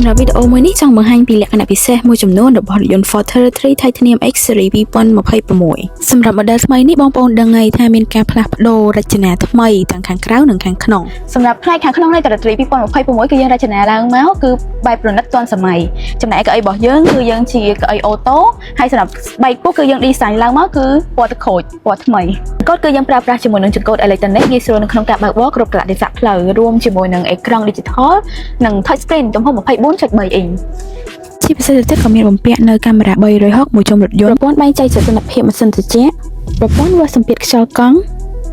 ำหรับวิดีโอมื้อนี้จองបង្ហាញពីលក្ខណៈពិសេសមួយចំនួនរបស់រថយន្ត Ford Territory Titanium X Series 2026សម្រាប់ model ថ្មីនេះបងប្អូនដឹងហើយថាមានការផ្លាស់ប្ដូររចនាថ្មីទាំងខាងក្រៅនិងខាងក្នុងសម្រាប់ផ្នែកខាងក្នុងនៃ Territory 2026គឺយើងរចនាឡើងមកគឺបែបប្រណិតទាន់សម័យចំណែកកៅអីរបស់យើងគឺយើងជាកៅអីអូតូហើយសម្រាប់ស្បែកពុះគឺយើង design ឡើងមកគឺពណ៌ទឹកក្រូចពណ៌ថ្មីកូដគឺយើងប្រើប្រាស់ជាមួយនឹងចង្កូត electronic ងាយស្រួលនៅក្នុងការបបើកបរគ្រប់កលៈទេសៈផ្លូវរួមជាមួយនឹងអេក្រង់ digital និង touch screen ទំហំ 24.3 អ៊ីងជាពិសេសទៅទៀតក៏មានបំពាក់នៅកាមេរ៉ា360មួយជុំរថយន្តប្រព័ន្ធបែងចែកសីតុណ្ហភាពម៉ាស៊ីនត្រជាក់ប្រព័ន្ធវាស់សម្ពាធខ្យល់កង់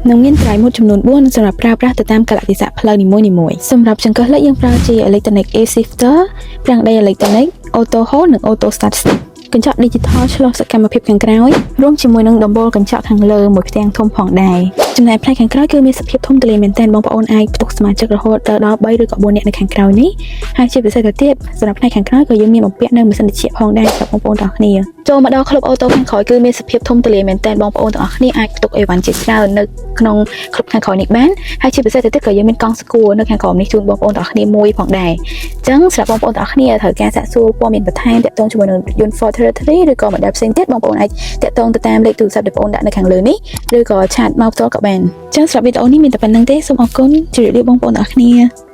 និងមានត្រៃមុតចំនួន4សម្រាប់ប្រើប្រាស់ទៅតាមកលៈទេសៈផ្លូវនីមួយៗសម្រាប់ចង្កឹះលេខយើងប្រើជា electronic air shifter ប្រាំងដី electronic auto hold និង auto start stickកញ្ចក់ digital ឆ្លុះសកម្មភាពខាងក្រោយរួមជាមួយនឹងដំបូលកញ្ចក់ខាងលើមួយផ្ទាំងធំផងដែរចំណែកផ្នែកខាងក្រោយគឺមានសភាពធំទូលាយមែនទែនបងប្អូនអាចផ្ទុកសមាជិករហូតដល់3ឬក៏4នាក់នៅខាងក្រោយនេះហើយជាពិសេសទៅទៀតសម្រាប់ផ្នែកខាងក្រោយក៏យើងមានបំពាក់នៅម៉ាស៊ីនត្រជាក់ផងដែរសម្រាប់បងប្អូនទាំងអស់គ្នាចូលមកដល់ក្លឹបអូតូខាងក្រោយគឺមានសភាពធំទូលាយមែនទែនបងប្អូនទាំងអស់គ្នាអាចផ្ទុកអីវ៉ាន់ជាច្រើននៅក្នុងក្លឹបខាងក្រោយនេះបានហើយជាពិសេសទៅទៀតក៏យើងមានកង់ស្គួរនៅខាងក្រោមនេះជូនបងប្អូនទាំងអស់គ្នាមួយផងដែរអញ្ចឹងសម្រាប់បងប្អូនទាំងអស់គ្នាត្រូវការសាកសួរព័ត៌មានបន្ថែមទាក់ទងជាមួយនឹងយន្ត Ford Territory ឬក៏ model ផ្សេងទៀតបងប្អូនអាចតាក់ទងទៅតាមលេខទូរស័ព្ទដែលបងប្អូនដាក់នៅខាងលើនេះឬក៏ឆាតមកផ្ទាល់ក៏បានអញ្ចឹងសម្រាប់វីដេអូនេះមានតែប៉ុណ្្នឹងទេសូមអរគុណជម្រាបលាបងប្អូនទាំងអស់គ្នា